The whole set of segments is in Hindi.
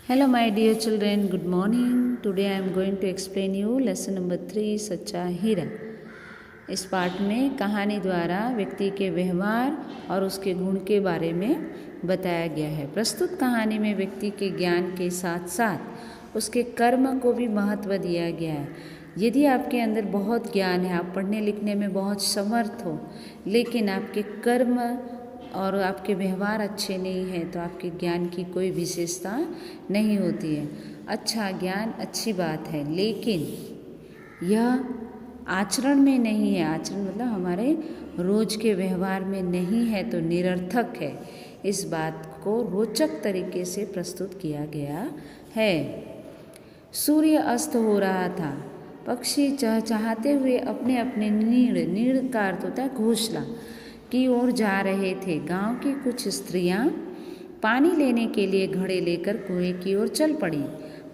Hello my dear children, good morning. Today I am going to explain you lesson number 3 सच्चा हीरा। इस पाठ में कहानी द्वारा व्यक्ति के व्यवहार और उसके गुण के बारे में बताया गया है। प्रस्तुत कहानी में व्यक्ति के ज्ञान के साथ साथ उसके कर्म को भी महत्व दिया गया है। यदि आपके अंदर बहुत ज्ञान है, आप पढ़ने लिखने में बहुत समर्थ हो, लेकिन आपके कर्म और आपके व्यवहार अच्छे नहीं हैं तो आपके ज्ञान की कोई विशेषता नहीं होती है। अच्छा ज्ञान अच्छी बात है, लेकिन यह आचरण में नहीं है। आचरण मतलब हमारे रोज के व्यवहार में नहीं है तो निरर्थक है। इस बात को रोचक तरीके से प्रस्तुत किया गया है। सूर्य अस्त हो रहा था। पक्षी चहचहाते हुए अपने अपने नीड़ का अर्थ होता है घोंसला की ओर जा रहे थे। गांव की कुछ स्त्रियां पानी लेने के लिए घड़े लेकर कुएं की ओर चल पड़ी।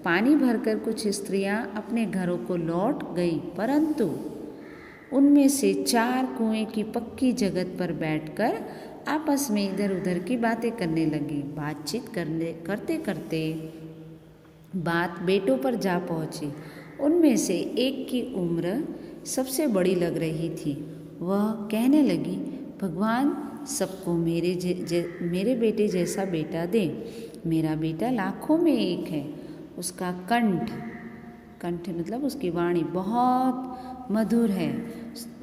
पानी भरकर कुछ स्त्रियां अपने घरों को लौट गई, परंतु उनमें से 4 कुएं की पक्की जगह पर बैठकर आपस में इधर उधर की बातें करने लगी। बातचीत करते करते बात बेटों पर जा पहुंची। उनमें से एक की उम्र सबसे बड़ी लग रही थी। वह कहने लगी, भगवान सबको मेरे बेटे जैसा बेटा दे। मेरा बेटा लाखों में एक है। उसका कंठ मतलब उसकी वाणी बहुत मधुर है।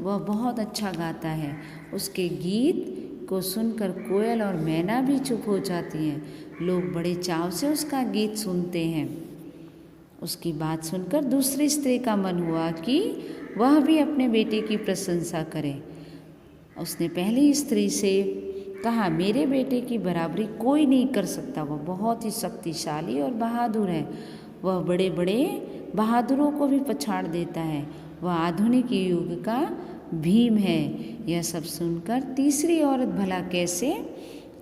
वह बहुत अच्छा गाता है। उसके गीत को सुनकर कोयल और मैना भी चुप हो जाती हैं। लोग बड़े चाव से उसका गीत सुनते हैं। उसकी बात सुनकर दूसरी स्त्री का मन हुआ कि वह भी अपने बेटे की प्रशंसा करे। उसने पहली स्त्री से कहा, मेरे बेटे की बराबरी कोई नहीं कर सकता। वह बहुत ही शक्तिशाली और बहादुर है। वह बड़े बड़े बहादुरों को भी पछाड़ देता है। वह आधुनिक युग का भीम है। यह सब सुनकर तीसरी औरत भला कैसे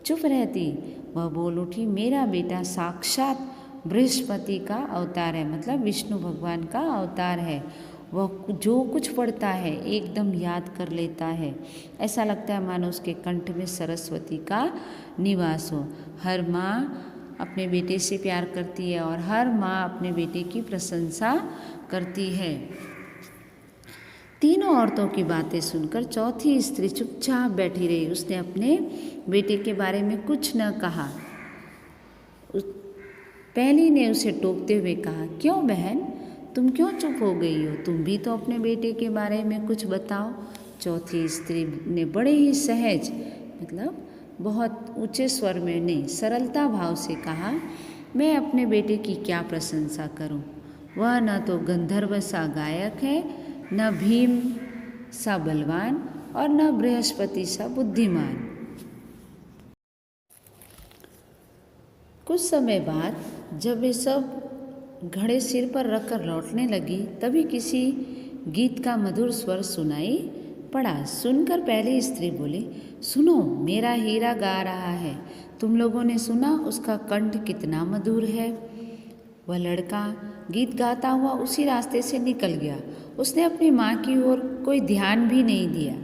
चुप रहती। वह बोल उठी, मेरा बेटा साक्षात बृहस्पति का अवतार है, मतलब विष्णु भगवान का अवतार है। वह जो कुछ पढ़ता है एकदम याद कर लेता है। ऐसा लगता है मानो उसके कंठ में सरस्वती का निवास हो। हर माँ अपने बेटे से प्यार करती है और हर माँ अपने बेटे की प्रशंसा करती है। तीनों औरतों की बातें सुनकर चौथी स्त्री चुपचाप बैठी रही। उसने अपने बेटे के बारे में कुछ न कहा। पहली ने उसे टोकते हुए कहा, क्यों बहन, तुम क्यों चुप हो गई हो? तुम भी तो अपने बेटे के बारे में कुछ बताओ। चौथी स्त्री ने बड़े ही सहज मतलब बहुत ऊंचे स्वर में नहीं, सरलता भाव से कहा, मैं अपने बेटे की क्या प्रशंसा करूं? वह न तो गंधर्व सा गायक है, न भीम सा बलवान और न बृहस्पति सा बुद्धिमान। कुछ समय बाद जब वे सब घड़े सिर पर रखकर लौटने लगी, तभी किसी गीत का मधुर स्वर सुनाई पड़ा। सुनकर पहली स्त्री बोली, सुनो, मेरा हीरा गा रहा है। तुम लोगों ने सुना उसका कंठ कितना मधुर है? वह लड़का गीत गाता हुआ उसी रास्ते से निकल गया। उसने अपनी माँ की ओर कोई ध्यान भी नहीं दिया।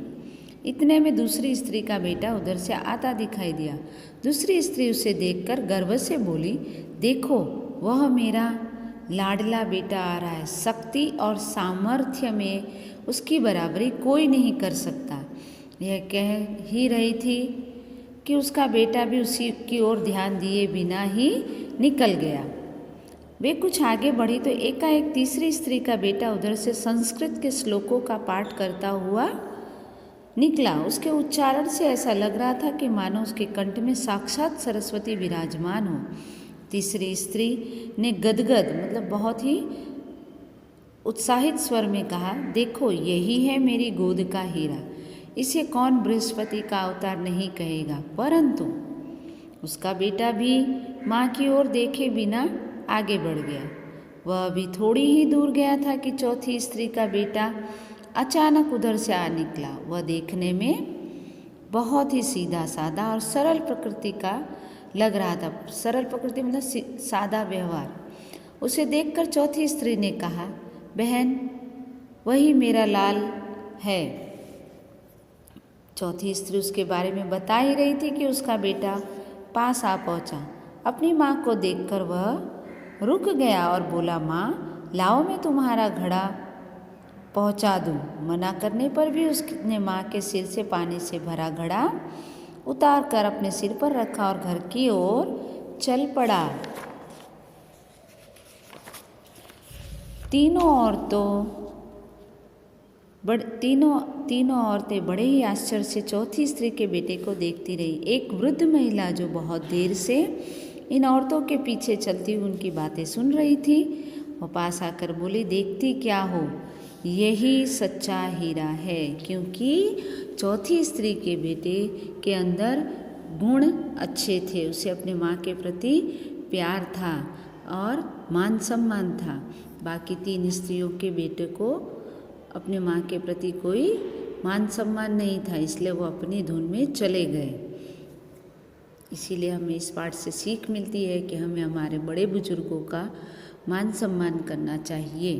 इतने में दूसरी स्त्री का बेटा उधर से आता दिखाई दिया। दूसरी स्त्री उसे देखकर गर्व से बोली, देखो, वह मेरा लाडला बेटा आ रहा है। शक्ति और सामर्थ्य में उसकी बराबरी कोई नहीं कर सकता। यह कह ही रही थी कि उसका बेटा भी उसी की ओर ध्यान दिए बिना ही निकल गया। वे कुछ आगे बढ़ी तो एकाएक तीसरी स्त्री का बेटा उधर से संस्कृत के श्लोकों का पाठ करता हुआ निकला। उसके उच्चारण से ऐसा लग रहा था कि मानो उसके कंठ में साक्षात सरस्वती विराजमान हो। तीसरी स्त्री ने गदगद मतलब बहुत ही उत्साहित स्वर में कहा, देखो, यही है मेरी गोद का हीरा। इसे कौन बृहस्पति का अवतार नहीं कहेगा? परंतु उसका बेटा भी माँ की ओर देखे बिना आगे बढ़ गया। वह अभी थोड़ी ही दूर गया था कि चौथी स्त्री का बेटा अचानक उधर से आ निकला। वह देखने में बहुत ही सीधा साधा और सरल प्रकृति का लग रहा था। सरल प्रकृति मतलब सादा व्यवहार। उसे देखकर चौथी स्त्री ने कहा, बहन, वही मेरा लाल है। चौथी स्त्री उसके बारे में बता ही रही थी कि उसका बेटा पास आ पहुंचा। अपनी माँ को देखकर वह रुक गया और बोला, माँ लाओ मैं तुम्हारा घड़ा पहुँचा दूँ। मना करने पर भी उसने माँ के सिर से पानी से भरा घड़ा उतार कर अपने सिर पर रखा और घर की ओर चल पड़ा। तीनों औरतें बड़े ही आश्चर्य से चौथी स्त्री के बेटे को देखती रही। एक वृद्ध महिला जो बहुत देर से इन औरतों के पीछे चलती हुई उनकी बातें सुन रही थी, वो पास आकर बोली, देखती क्या हो, यही सच्चा हीरा है। क्योंकि चौथी स्त्री के बेटे के अंदर गुण अच्छे थे, उसे अपने माँ के प्रति प्यार था और मान सम्मान था। बाकी 3 स्त्रियों के बेटे को अपने माँ के प्रति कोई मान सम्मान नहीं था, इसलिए वो अपनी धुन में चले गए। इसीलिए हमें इस पाठ से सीख मिलती है कि हमें हमारे बड़े बुजुर्गों का मान सम्मान करना चाहिए।